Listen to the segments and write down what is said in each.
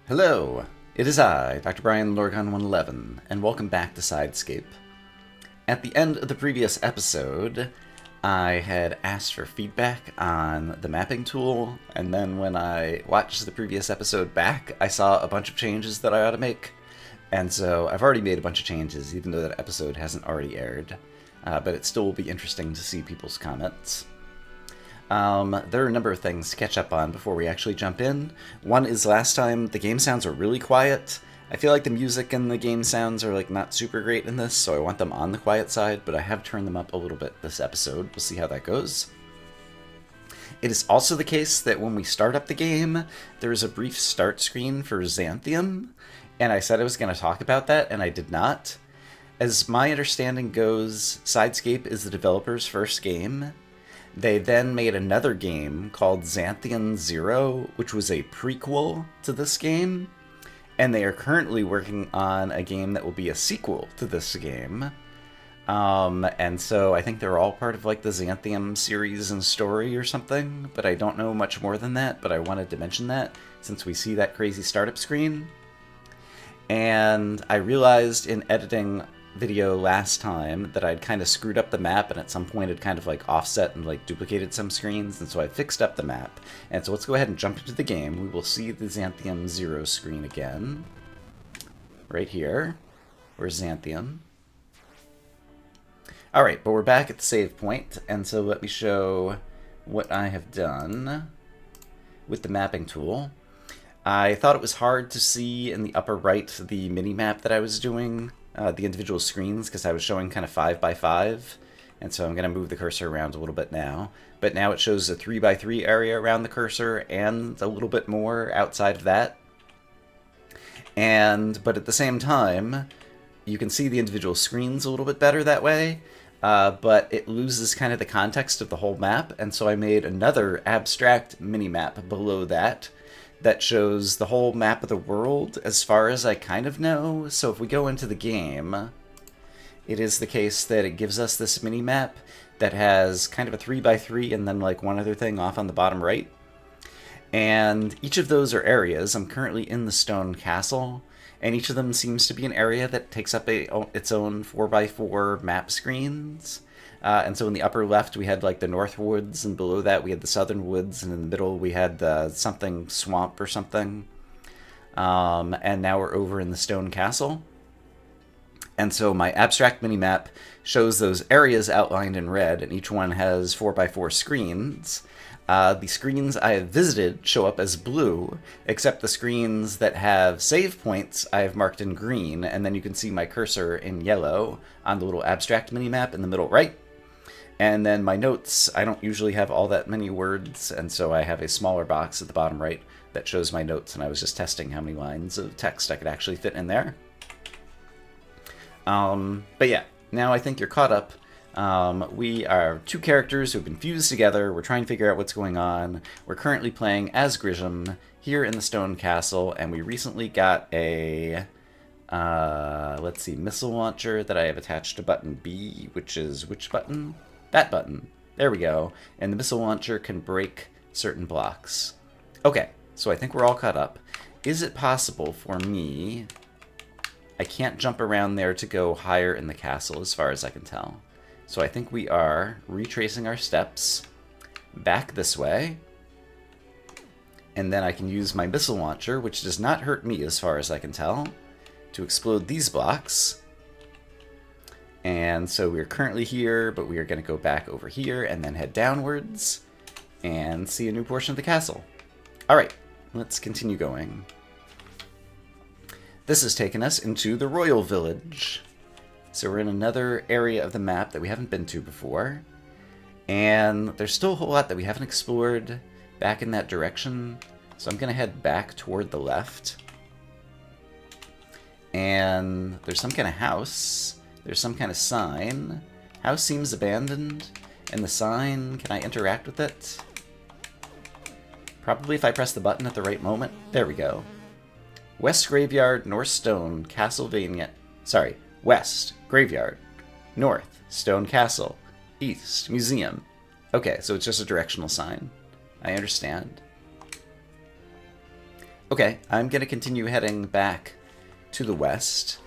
Hello, it is I, Dr. Brian Lorgon111, and welcome back to Side Scape. At the end of the previous episode, I had asked for feedback on the mapping tool, and then when I watched the previous episode back, I saw a bunch of changes that I ought to make. And so I've already made a bunch of changes, even though that episode hasn't already aired. But it still will be interesting to see people's comments. There are a number of things to catch up on before we actually jump in. One is last time the game sounds were really quiet. I feel like the music and the game sounds are not super great in this, so I want them on the quiet side, but I have turned them up a little bit this episode. We'll see how that goes. It is also the case that when we start up the game, there is a brief start screen for Xanthium, and I said I was going to talk about that, and I did not. As my understanding goes, Side Scape is the developer's first game. They then made another game called Xanthium Zero, which was a prequel to this game, and they are currently working on a game that will be a sequel to this game. And so I think they're all part of the Xanthium series and story or something, but I don't know much more than that, but I wanted to mention that since we see that crazy startup screen. And I realized in editing video last time that I'd kind of screwed up the map, and at some point it kind of offset and duplicated some screens, and so I fixed up the map. And so let's go ahead and jump into the game. We will see the Xanthium Zero screen again. Right here. Where's Xanthium? Alright, but we're back at the save point, and so let me show what I have done with the mapping tool. I thought it was hard to see in the upper right the mini-map that I was doing, the individual screens, because I was showing kind of 5 by 5, and so I'm going to move the cursor around a little bit now. But now it shows a 3 by 3 area around the cursor and a little bit more outside of that. But at the same time, you can see the individual screens a little bit better that way, but it loses kind of the context of the whole map, and so I made another abstract mini-map below that shows the whole map of the world as far as I kind of know. So if we go into the game, it is the case that it gives us this mini-map that has kind of a 3 by 3 and then one other thing off on the bottom right. And each of those are areas. I'm currently in the stone castle, and each of them seems to be an area that takes up its own 4 by 4 map screens. And so in the upper left, we had the North Woods, and below that we had the Southern Woods, and in the middle we had the something swamp or something. And now we're over in the Stone Castle. And so my abstract minimap shows those areas outlined in red, and each one has 4 by 4 screens. The screens I have visited show up as blue, except the screens that have save points I have marked in green, and then you can see my cursor in yellow on the little abstract minimap in the middle right. And then my notes, I don't usually have all that many words, and so I have a smaller box at the bottom right that shows my notes, and I was just testing how many lines of text I could actually fit in there. But yeah, now I think you're caught up. We are two characters who have been fused together. We're trying to figure out what's going on. We're currently playing as Grisham here in the Stone Castle, and we recently got a let's see, missile launcher that I have attached to button B, which is which button? That button. There we go. And the missile launcher can break certain blocks. Okay, so I think we're all caught up. Is it possible for me... I can't jump around there to go higher in the castle as far as I can tell. So I think we are retracing our steps back this way. And then I can use my missile launcher, which does not hurt me as far as I can tell, to explode these blocks. And so we're currently here, but we are going to go back over here and then head downwards and see a new portion of the castle. Alright, let's continue going. This has taken us into the Royal Village. So we're in another area of the map that we haven't been to before. And there's still a whole lot that we haven't explored back in that direction. So I'm going to head back toward the left. And there's some kind of house. There's some kind of sign. House seems abandoned. And the sign, can I interact with it? Probably if I press the button at the right moment. There we go. West Graveyard, North Stone, Castlevania. Sorry, West Graveyard, North Stone Castle, East Museum. Okay, so it's just a directional sign. I understand. Okay, I'm going to continue heading back to the west.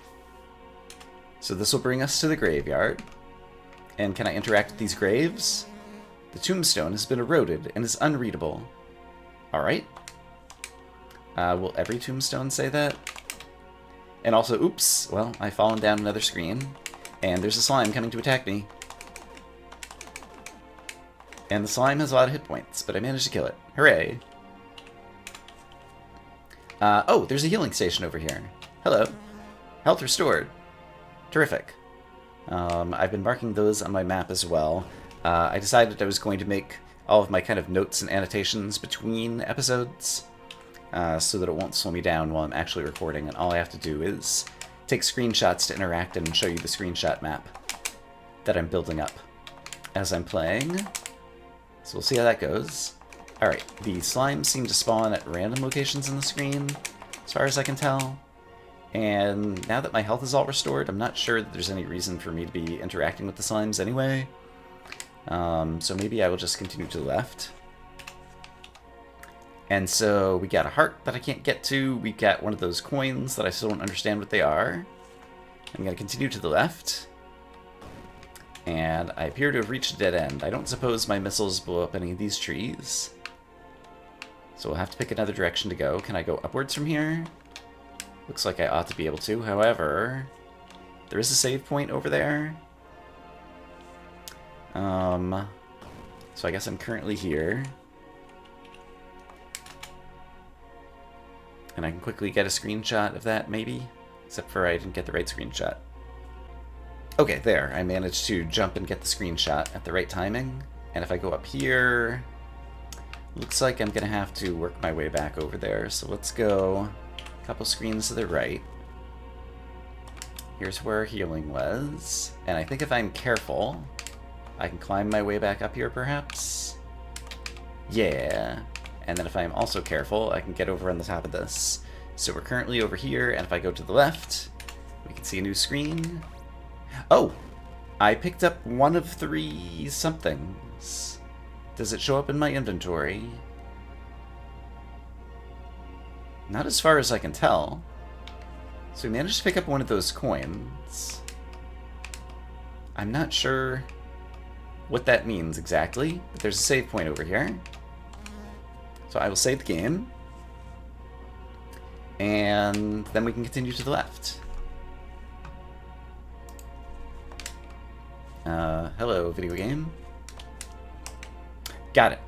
So this will bring us to the graveyard. And can I interact with these graves? The tombstone has been eroded and is unreadable. Alright. Will every tombstone say that? And also, oops, well, I've fallen down another screen. And there's a slime coming to attack me. And the slime has a lot of hit points, but I managed to kill it. Hooray! Oh, there's a healing station over here. Hello. Health restored. Terrific. I've been marking those on my map as well. I decided I was going to make all of my kind of notes and annotations between episodes, so that it won't slow me down while I'm actually recording, and all I have to do is take screenshots to interact and show you the screenshot map that I'm building up as I'm playing. So we'll see how that goes. Alright, the slimes seem to spawn at random locations in the screen, as far as I can tell. And now that my health is all restored, I'm not sure that there's any reason for me to be interacting with the slimes anyway. So maybe I will just continue to the left. And so we got a heart that I can't get to. We got one of those coins that I still don't understand what they are. I'm going to continue to the left. And I appear to have reached a dead end. I don't suppose my missiles blow up any of these trees. So we'll have to pick another direction to go. Can I go upwards from here? Looks like I ought to be able to. However, there is a save point over there. So I guess I'm currently here. And I can quickly get a screenshot of that, maybe? Except for I didn't get the right screenshot. Okay, there. I managed to jump and get the screenshot at the right timing. And if I go up here, looks like I'm gonna have to work my way back over there. So let's go a couple screens to the right. Here's where healing was. And I think if I'm careful, I can climb my way back up here, perhaps? Yeah. And then if I'm also careful, I can get over on the top of this. So we're currently over here, and if I go to the left, we can see a new screen. Oh! I picked up one of 3 somethings. Does it show up in my inventory? Not as far as I can tell. So we managed to pick up one of those coins. I'm not sure what that means exactly, but there's a save point over here. So I will save the game. And then we can continue to the left. Hello, video game. Got it.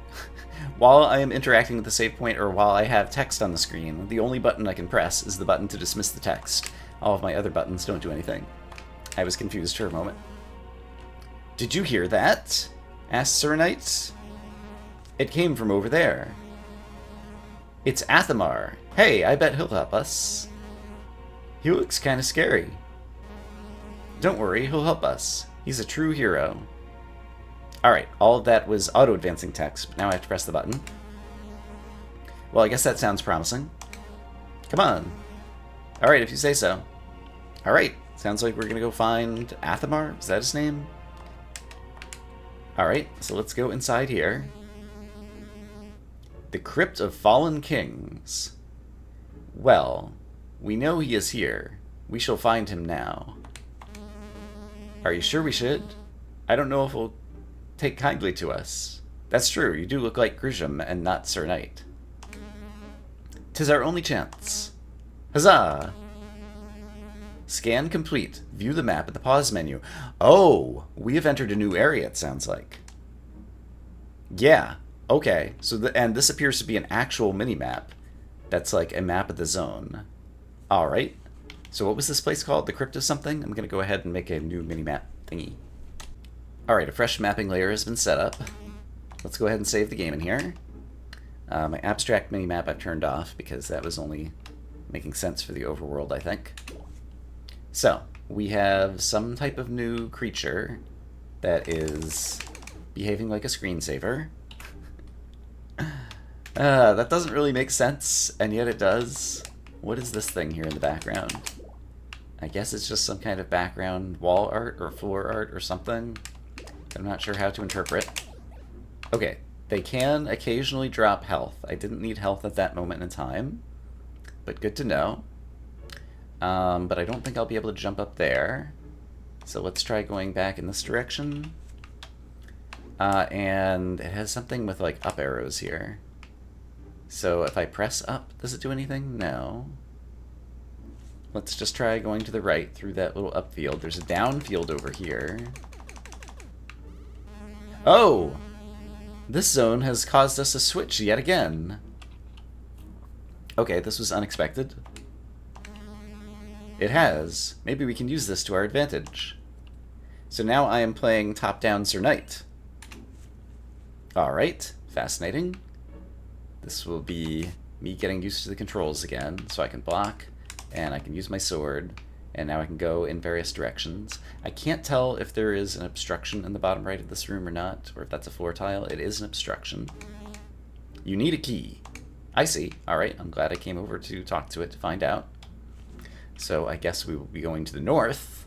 While I am interacting with the save point, or while I have text on the screen, the only button I can press is the button to dismiss the text. All of my other buttons don't do anything. I was confused for a moment. Did you hear that? Asked Sir Knight. It came from over there. It's Athamar. Hey, I bet he'll help us. He looks kinda scary. Don't worry, he'll help us. He's a true hero. Alright, all of that was auto-advancing text, but now I have to press the button. Well, I guess that sounds promising. Come on. Alright, if you say so. Alright, sounds like we're gonna go find Athamar. Is that his name? Alright, so let's go inside here. The Crypt of Fallen Kings. Well, we know he is here. We shall find him now. Are you sure we should? I don't know if he'll take kindly to us. That's true, you do look like Grisham and not Sir Knight. 'Tis our only chance. Huzzah! Scan complete. View the map at the pause menu. Oh, we have entered a new area, it sounds like. Yeah, okay. So and this appears to be an actual mini-map. That's like a map of the zone. Alright. So what was this place called? The Crypt of something? I'm going to go ahead and make a new mini-map thingy. Alright, a fresh mapping layer has been set up. Let's go ahead and save the game in here. My abstract mini-map I've turned off because that was only making sense for the overworld, I think. So, we have some type of new creature that is behaving like a screensaver. That doesn't really make sense, and yet it does. What is this thing here in the background? I guess it's just some kind of background wall art or floor art or something. I'm not sure how to interpret. Okay, they can occasionally drop health. I didn't need health at that moment in time. but good to know. But I don't think I'll be able to jump up there. So let's try going back in this direction. And it has something with like up arrows here. So if I press up, does it do anything? No. Let's just try going to the right through that little up field. There's a down field over here. Oh! This zone has caused us to switch yet again. Okay, this was unexpected. It has. Maybe we can use this to our advantage. So now I am playing top-down Sir Knight. Alright, fascinating. This will be me getting used to the controls again, so I can block, and I can use my sword, and now I can go in various directions. I can't tell if there is an obstruction in the bottom right of this room or not, or if that's a floor tile. It is an obstruction. You need a key. I see. Alright, I'm glad I came over to talk to it to find out. So I guess we will be going to the north,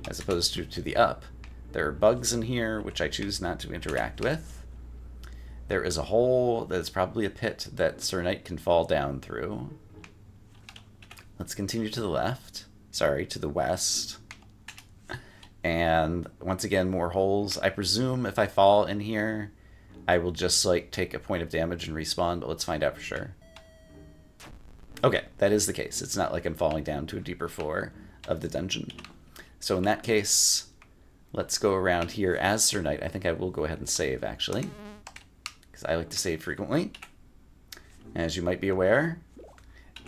as opposed to the up. There are bugs in here, which I choose not to interact with. There is a hole that is probably a pit that Sir Knight can fall down through. Let's continue to the left. Sorry, to the west. And once again, more holes. I presume if I fall in here, I will just like take a point of damage and respawn, but let's find out for sure. Okay, that is the case. It's not like I'm falling down to a deeper floor of the dungeon. So in that case, let's go around here as Sir Knight. I think I will go ahead and save, actually, because I like to save frequently, as you might be aware.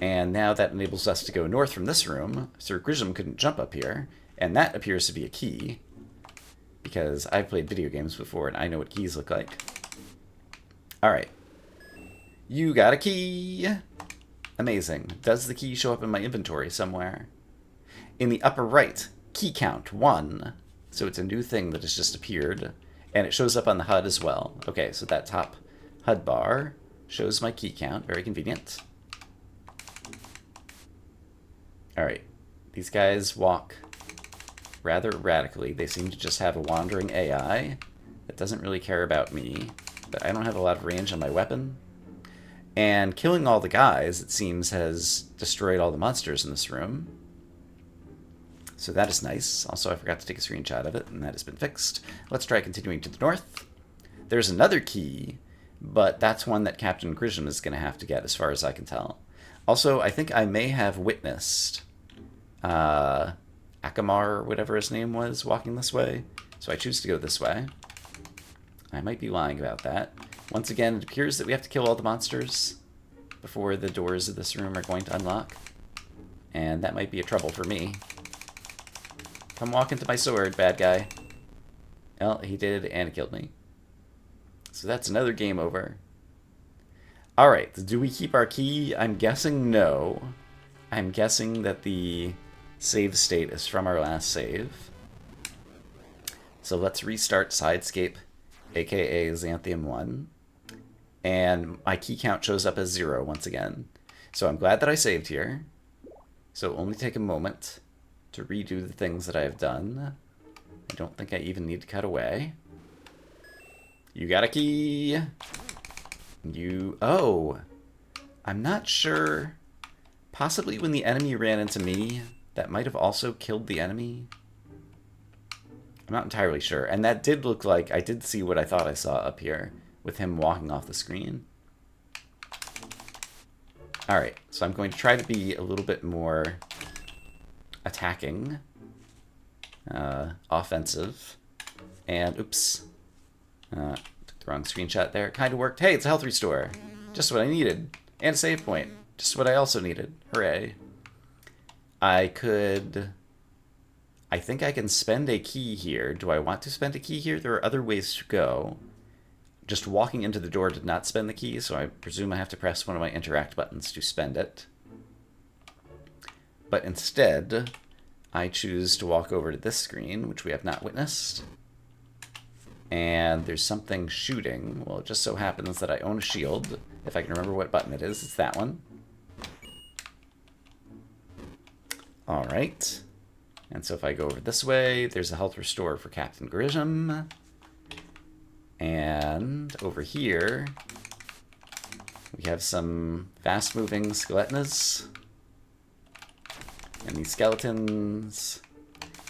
And now that enables us to go north from this room. Sir Grisham couldn't jump up here, and that appears to be a key, because I've played video games before and I know what keys look like. Alright. You got a key! Amazing. Does the key show up in my inventory somewhere? In the upper right, key count 1. So it's a new thing that has just appeared. And it shows up on the HUD as well. Okay, so that top HUD bar shows my key count. Very convenient. Alright. These guys walk rather erratically. They seem to just have a wandering AI that doesn't really care about me. But I don't have a lot of range on my weapon. And killing all the guys, it seems, has destroyed all the monsters in this room. So that is nice. Also, I forgot to take a screenshot of it, and that has been fixed. Let's try continuing to the north. There's another key, but that's one that Captain Grisham is going to have to get, as far as I can tell. Also, I think I may have witnessed Akamar, or whatever his name was, walking this way. So I choose to go this way. I might be lying about that. Once again, it appears that we have to kill all the monsters before the doors of this room are going to unlock. And that might be a trouble for me. Come walk into my sword, bad guy. Well, he did, and it killed me. So that's another game over. Alright, do we keep our key? I'm guessing no. I'm guessing that the save state is from our last save. So let's restart Side Scape, aka Xanthium 1. And my key count shows up as 0 once again. So I'm glad that I saved here. So only take a moment to redo the things that I have done. I don't think I even need to cut away. You got a key! Oh! I'm not sure. Possibly when the enemy ran into me, that might have also killed the enemy. I'm not entirely sure. And that did look like, I did see what I thought I saw up here, with him walking off the screen. Alright, so I'm going to try to be a little bit more attacking, offensive, and oops, took the wrong screenshot there. Kind of worked. Hey, it's a health restore. Just what I needed. And a save point. Just what I also needed. Hooray. I think I can spend a key here. Do I want to spend a key here? There are other ways to go. Just walking into the door did not spend the key, so I presume I have to press one of my interact buttons to spend it. But instead, I choose to walk over to this screen, which we have not witnessed. And there's something shooting. Well, it just so happens that I own a shield. If I can remember what button it is, it's that one. Alright. And so if I go over this way, there's a health restore for Captain Grisham. And over here, we have some fast-moving skeletnas. And these skeletons,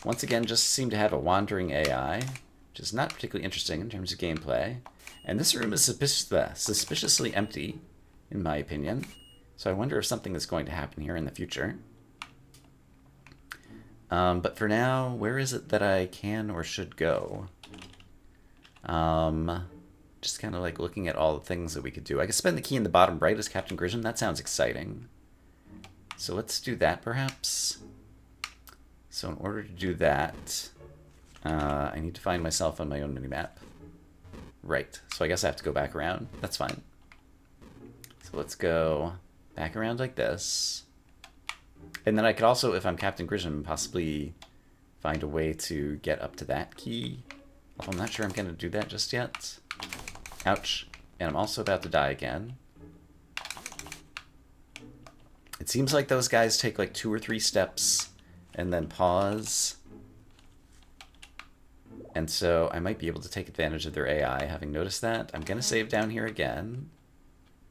once again, just seem to have a wandering AI, which is not particularly interesting in terms of gameplay. And this room is suspiciously empty, in my opinion. So I wonder if something is going to happen here in the future. But for now, where is it that I can or should go? Just kind of like looking at all the things that we could do. I could spend the key in the bottom right as Captain Grissom. That sounds exciting. So let's do that, perhaps. So in order to do that, I need to find myself on my own minimap. Right. So I guess I have to go back around. That's fine. So let's go back around like this. And then I could also, if I'm Captain Grissom, possibly find a way to get up to that key. Although I'm not sure I'm going to do that just yet. Ouch. And I'm also about to die again. It seems like those guys take like 2 or 3 steps and then pause. And so I might be able to take advantage of their AI, having noticed that. I'm going to save down here again,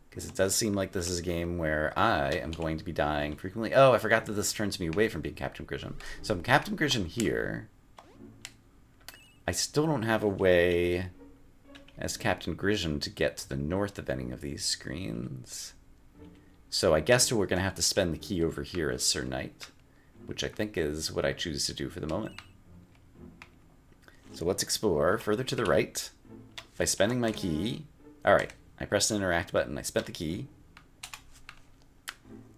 because it does seem like this is a game where I am going to be dying frequently. Oh, I forgot that this turns me away from being Captain Grissom. So I'm Captain Grissom here. I still don't have a way as Captain Grissom to get to the north of any of these screens. So I guess we're going to have to spend the key over here as Sir Knight, which I think is what I choose to do for the moment. So let's explore further to the right by spending my key. Alright, I pressed the interact button, I spent the key.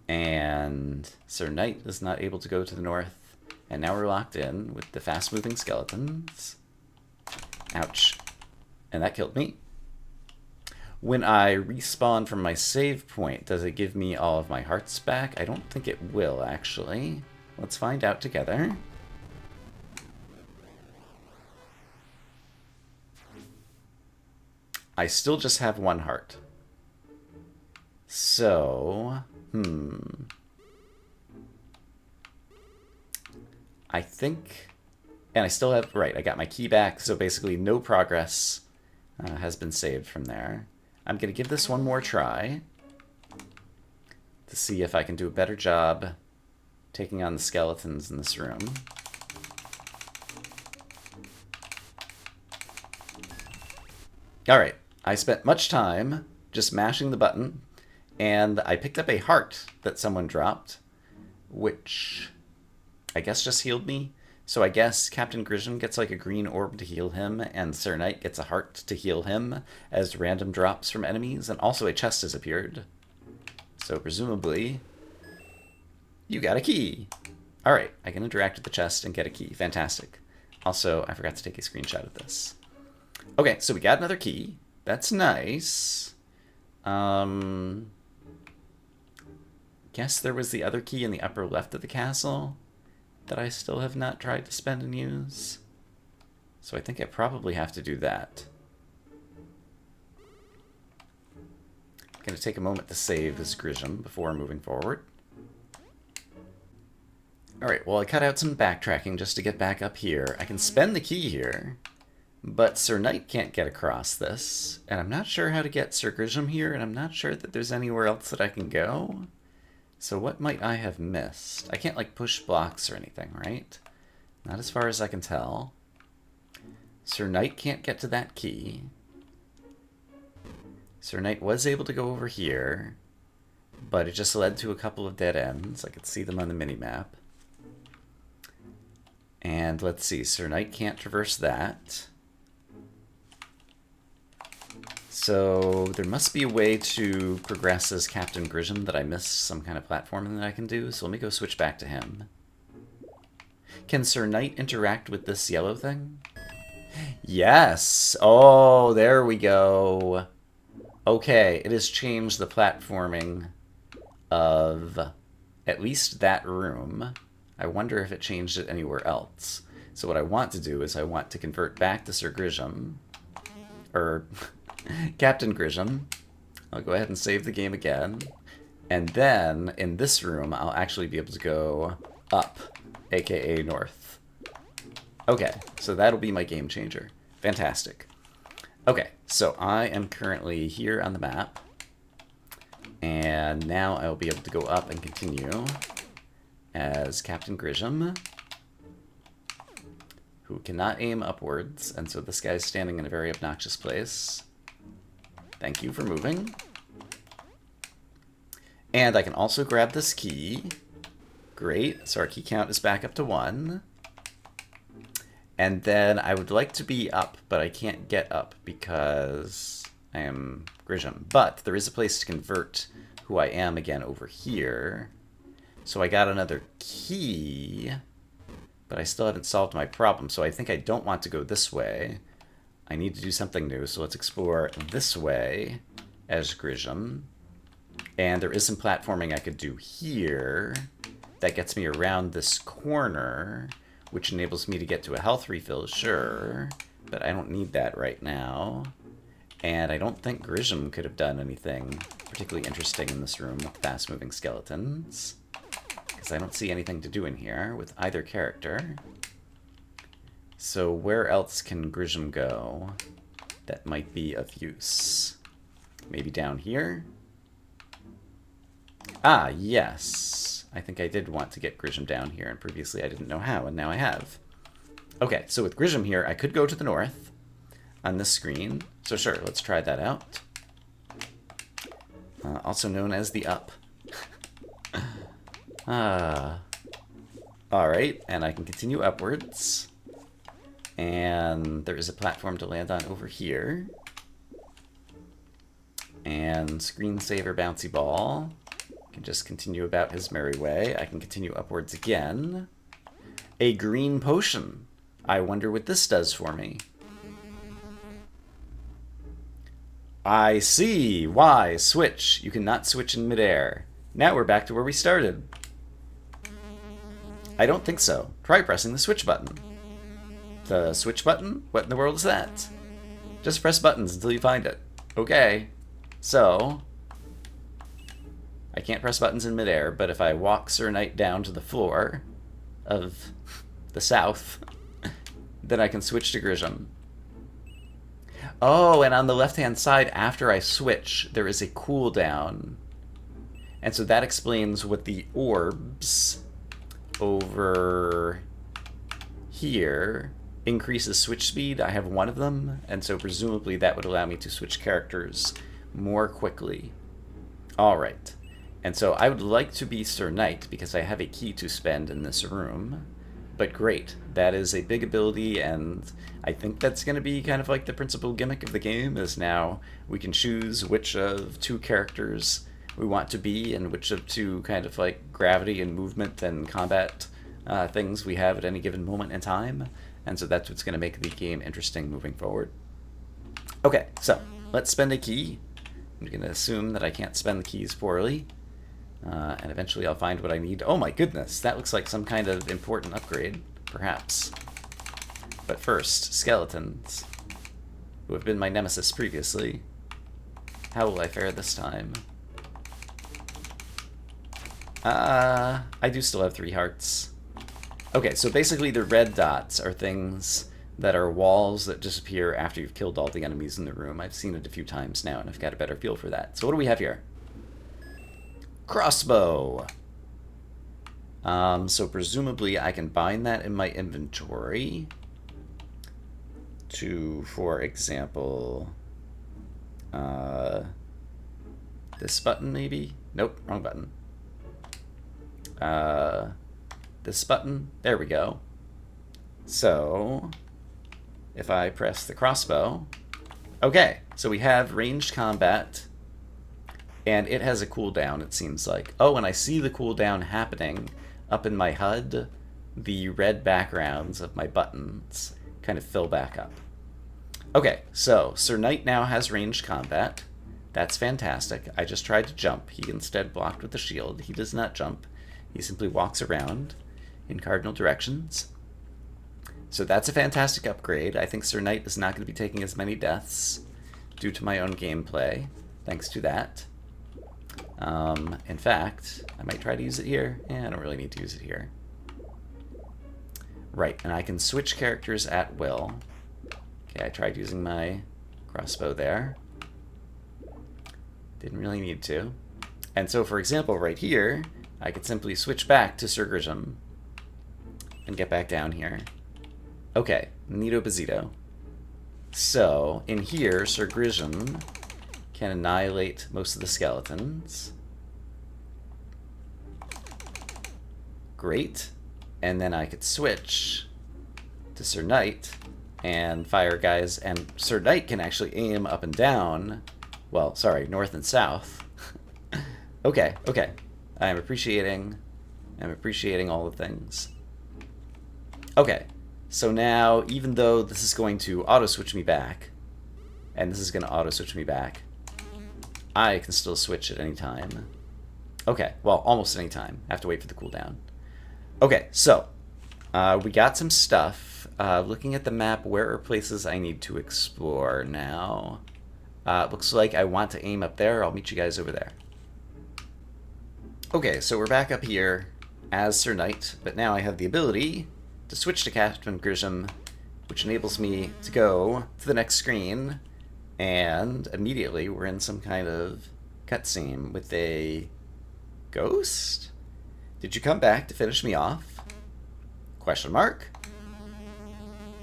And Sir Knight is not able to go to the north. And now we're locked in with the fast-moving skeletons. Ouch. And that killed me. When I respawn from my save point, does it give me all of my hearts back? I don't think it will, actually. Let's find out together. I still just have 1 heart. So, I think, and I still have, right, I got my key back, so basically no progress has been saved from there. I'm going to give this one more try to see if I can do a better job taking on the skeletons in this room. Alright, I spent much time just mashing the button, and I picked up a heart that someone dropped, which I guess just healed me. So I guess Captain Grissom gets like a green orb to heal him, and Sir Knight gets a heart to heal him as random drops from enemies, and also a chest has appeared. So presumably, you got a key. Alright, I can interact with the chest and get a key. Fantastic. Also, I forgot to take a screenshot of this. Okay, so we got another key. That's nice. Guess there was the other key in the upper left of the castle that I still have not tried to spend and use. So I think I probably have to do that. I'm going to take a moment to save as Grissom before moving forward. Alright, well I cut out some backtracking just to get back up here. I can spend the key here, but Sir Knight can't get across this, and I'm not sure how to get Sir Grissom here, and I'm not sure that there's anywhere else that I can go. So what might I have missed? I can't, like, push blocks or anything, right? Not as far as I can tell. Sir Knight can't get to that key. Sir Knight was able to go over here, but it just led to a couple of dead ends. I could see them on the minimap. And let's see, Sir Knight can't traverse that. So there must be a way to progress as Captain Grissom that I missed some kind of platforming that I can do. So let me go switch back to him. Can Sir Knight interact with this yellow thing? Yes! Oh, there we go. Okay, it has changed the platforming of at least that room. I wonder if it changed it anywhere else. So what I want to do is I want to convert back to Sir Grissom. Or Captain Grissom. I'll go ahead and save the game again. And then, in this room, I'll actually be able to go up, aka north. Okay, so that'll be my game changer. Fantastic. Okay, so I am currently here on the map. And now I'll be able to go up and continue. as Captain Grisham, who cannot aim upwards, and so this guy's standing in a very obnoxious place. Thank you for moving. And I can also grab this key. Great, so our key count is back up to 1. And then I would like to be up, but I can't get up because I am Grisham. But there is a place to convert who I am again over here. So I got another key, but I still haven't solved my problem. So I think I don't want to go this way. I need to do something new, so let's explore this way as Grisham. And there is some platforming I could do here that gets me around this corner, which enables me to get to a health refill, sure, but I don't need that right now. And I don't think Grisham could have done anything particularly interesting in this room with fast-moving skeletons, because I don't see anything to do in here with either character. So where else can Grisham go that might be of use? Maybe down here? Ah, yes. I think I did want to get Grisham down here, and previously I didn't know how, and now I have. Okay, so with Grisham here, I could go to the north on this screen. So sure, let's try that out. Also known as the up. Alright, and I can continue upwards. And there is a platform to land on over here. And screensaver bouncy ball. Can just continue about his merry way. I can continue upwards again. A green potion. I wonder what this does for me. I see. Why? Switch. You cannot switch in midair. Now we're back to where we started. I don't think so. Try pressing the switch button. The switch button? What in the world is that? Just press buttons until you find it. Okay. So I can't press buttons in midair, but if I walk Sir Knight down to the floor of the south, then I can switch to Grisham. Oh, and on the left-hand side, after I switch, there is a cooldown. And so that explains what the orbs over here increases switch speed. I have one of them, and so presumably that would allow me to switch characters more quickly. All right. And so I would like to be Sir Knight because I have a key to spend in this room. But great, that is a big ability, and I think that's going to be kind of like the principal gimmick of the game, is now we can choose which of two characters we want to be and which of two kind of like gravity and movement and combat things we have at any given moment in time. And so that's what's going to make the game interesting moving forward. Okay, so let's spend a key. I'm going to assume that I can't spend the keys poorly. And eventually I'll find what I need. Oh my goodness, that looks like some kind of important upgrade, perhaps. But first, skeletons, who have been my nemesis previously. How will I fare this time? I do still have 3 hearts. Okay, so basically the red dots are things that are walls that disappear after you've killed all the enemies in the room. I've seen it a few times now, and I've got a better feel for that. So what do we have here? Crossbow. So presumably I can bind that in my inventory to, for example, this button maybe? Nope, wrong button. This button, there we go. So if I press the crossbow, okay, so we have ranged combat. And it has a cooldown, it seems like. Oh, and I see the cooldown happening up in my HUD. The red backgrounds of my buttons kind of fill back up. Okay, so Sir Knight now has ranged combat. That's fantastic. I just tried to jump. He instead blocked with the shield. He does not jump. He simply walks around in cardinal directions. So that's a fantastic upgrade. I think Sir Knight is not going to be taking as many deaths due to my own gameplay, thanks to that. In fact, I might try to use it here. I don't really need to use it here. Right, and I can switch characters at will. Okay, I tried using my crossbow there. Didn't really need to. And so, for example, right here, I could simply switch back to Sir Grisham and get back down here. Okay, Nito Bazito. So, in here, Sir Grisham can annihilate most of the skeletons. Great. And then I could switch to Sir Knight and fire guys, and Sir Knight can actually aim up and down. Well, sorry, north and south. Okay, okay. I'm appreciating all the things. Okay, so now, even though this is going to auto-switch me back, and this is going to auto-switch me back, I can still switch at any time. Okay, well, almost any time. I have to wait for the cooldown. Okay, so, we got some stuff. Looking at the map, where are places I need to explore now? Looks like I want to aim up there. I'll meet you guys over there. Okay, so we're back up here as Sir Knight, but now I have the ability to switch to Captain Grisham, which enables me to go to the next screen, and immediately we're in some kind of cutscene with a ghost? Did you come back to finish me off? Question mark?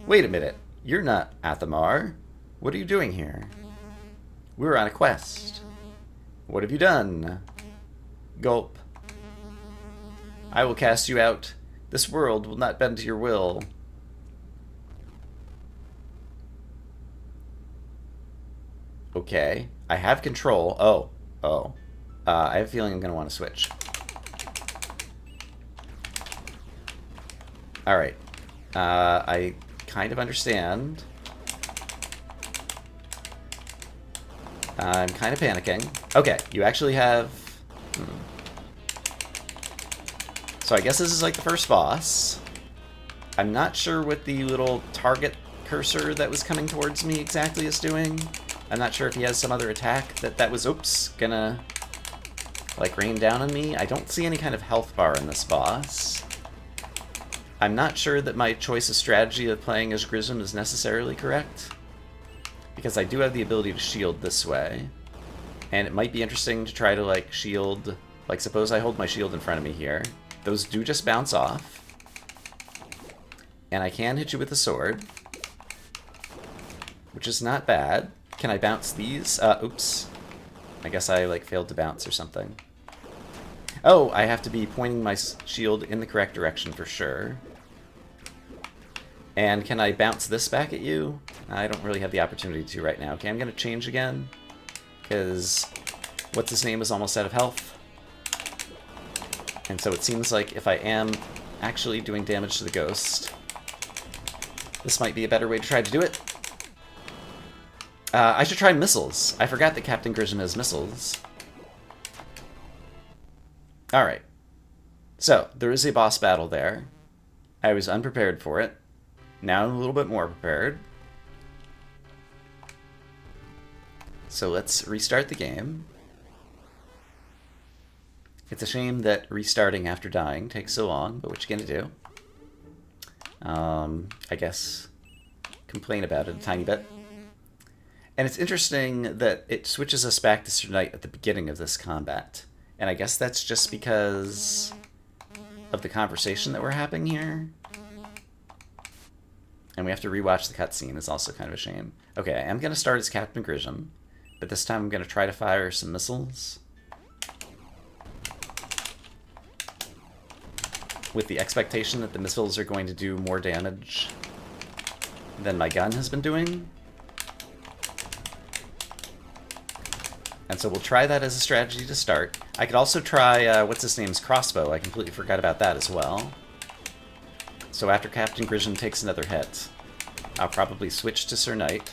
Wait a minute, you're not Athamar. What are you doing here? We were on a quest. What have you done? Gulp. I will cast you out. This world will not bend to your will. Okay. I have control. Oh. I have a feeling I'm going to want to switch. Alright. I kind of understand. I'm kind of panicking. Okay, you actually have... So I guess this is like the first boss. I'm not sure what the little target cursor that was coming towards me exactly is doing. I'm not sure if he has some other attack that was, oops, gonna like rain down on me. I don't see any kind of health bar in this boss. I'm not sure that my choice of strategy of playing as Grisham is necessarily correct, because I do have the ability to shield this way. And it might be interesting to try to like shield, like suppose I hold my shield in front of me here. Those do just bounce off. And I can hit you with a sword, which is not bad. Can I bounce these? Oops. I guess I like failed to bounce or something. Oh, I have to be pointing my shield in the correct direction for sure. And can I bounce this back at you? I don't really have the opportunity to right now. Okay, I'm going to change again, because what's his name is almost out of health. And so it seems like if I am actually doing damage to the ghost, this might be a better way to try to do it. I should try missiles. I forgot that Captain Grisham has missiles. Alright. So, there is a boss battle there. I was unprepared for it. Now I'm a little bit more prepared. So let's restart the game. It's a shame that restarting after dying takes so long, but what you gonna do? I guess complain about it a tiny bit. And it's interesting that it switches us back to Sir Knight at the beginning of this combat. And I guess that's just because of the conversation that we're having here. And we have to rewatch the cutscene. It's also kind of a shame. Okay, I am going to start as Captain Grisham, but this time I'm going to try to fire some missiles with the expectation that the missiles are going to do more damage than my gun has been doing. And so we'll try that as a strategy to start. I could also try, what's his name's crossbow. I completely forgot about that as well. So after Captain Grisham takes another hit, I'll probably switch to Sir Knight.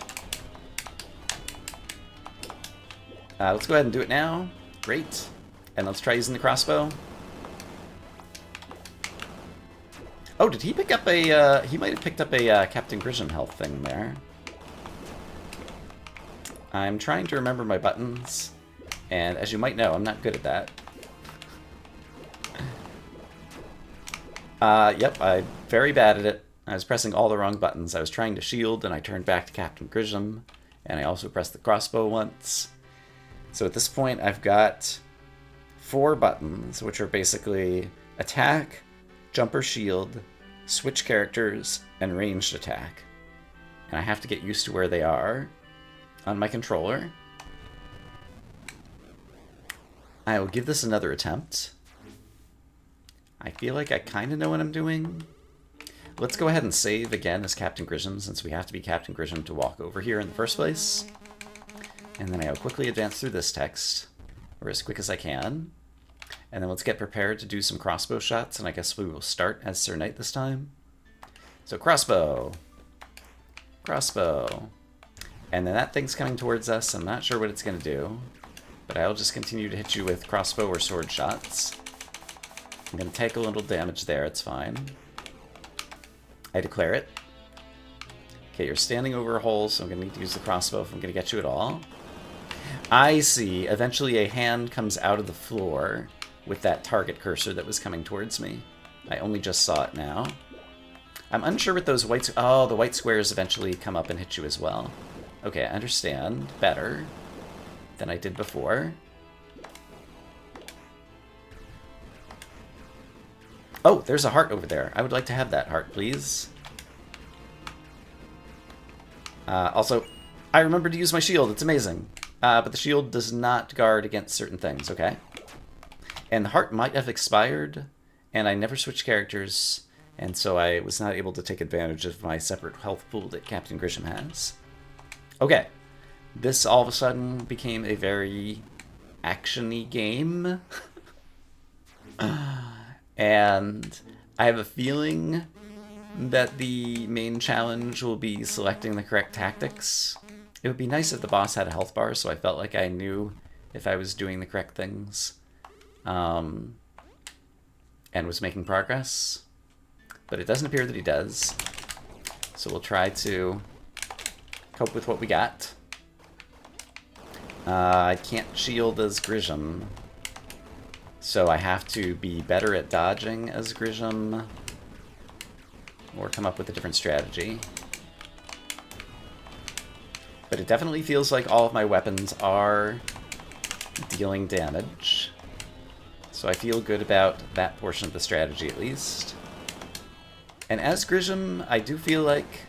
Let's go ahead and do it now. Great. And let's try using the crossbow. Oh, did he pick up a, he might have picked up a Captain Grisham health thing there. I'm trying to remember my buttons, and as you might know, I'm not good at that. Yep, I'm very bad at it. I was pressing all the wrong buttons. I was trying to shield, and I turned back to Captain Grisham, and I also pressed the crossbow once. So at this point, I've got 4 buttons, which are basically attack, jump or shield, switch characters, and ranged attack. And I have to get used to where they are on my controller. I will give this another attempt. I feel like I kind of know what I'm doing. Let's go ahead and save again as Captain Grisham, since we have to be Captain Grisham to walk over here in the first place. And then I'll quickly advance through this text, or as quick as I can. And then let's get prepared to do some crossbow shots, and I guess we will start as Sir Knight this time. So crossbow. Crossbow. And then that thing's coming towards us. I'm not sure what it's going to do, but I'll just continue to hit you with crossbow or sword shots. I'm going to take a little damage there, it's fine. I declare it. Okay, you're standing over a hole, so I'm going to need to use the crossbow if I'm going to get you at all. I see. Eventually a hand comes out of the floor with that target cursor that was coming towards me. I only just saw it now. I'm unsure what those white... Oh, the white squares eventually come up and hit you as well. Okay, I understand better than I did before. Oh, there's a heart over there. I would like to have that heart, please. Also, I remembered to use my shield. It's amazing. But the shield does not guard against certain things, okay? And the heart might have expired, and I never switched characters, and so I was not able to take advantage of my separate health pool that Captain Grisham has. Okay. This all of a sudden became a very action-y game. And I have a feeling that the main challenge will be selecting the correct tactics. It would be nice if the boss had a health bar, so I felt like I knew if I was doing the correct things. And was making progress. But it doesn't appear that he does. So we'll try to cope with what we got. I can't shield as Grisham, so I have to be better at dodging as Grisham, or come up with a different strategy. But it definitely feels like all of my weapons are dealing damage, so I feel good about that portion of the strategy at least. And as Grisham, I do feel like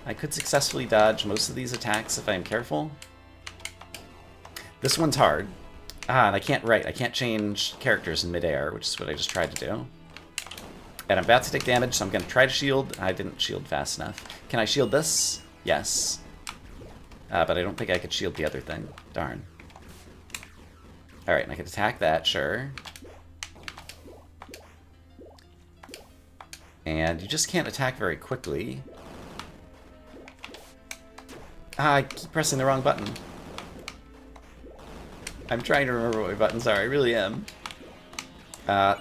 I could successfully dodge most of these attacks if I'm careful. This one's hard. And I can't change characters in midair, which is what I just tried to do. And I'm about to take damage, so I'm going to try to shield. I didn't shield fast enough. Can I shield this? Yes. But I don't think I could shield the other thing. Darn. Alright, and I can attack that, sure. And you just can't attack very quickly. I keep pressing the wrong button. I'm trying to remember what my buttons are, I really am. I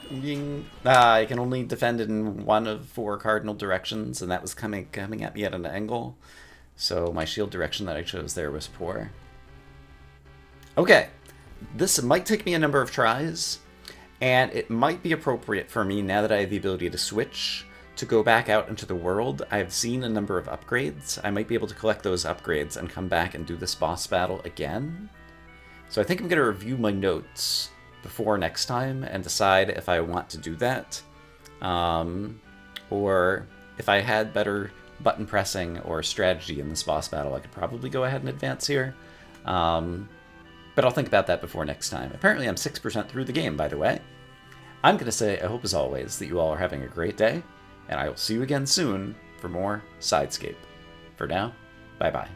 can only defend in one of 4 cardinal directions, and that was coming at me at an angle. So my shield direction that I chose there was poor. Okay, this might take me a number of tries, and it might be appropriate for me, now that I have the ability to switch, to go back out into the world. I've seen a number of upgrades. I might be able to collect those upgrades and come back and do this boss battle again. So I think I'm going to review my notes before next time and decide if I want to do that. Or if I had better button pressing or strategy in this boss battle, I could probably go ahead and advance here. But I'll think about that before next time. Apparently I'm 6% through the game, by the way. I'm going to say I hope as always that you all are having a great day, and I will see you again soon for more Side Scape. For now, bye-bye.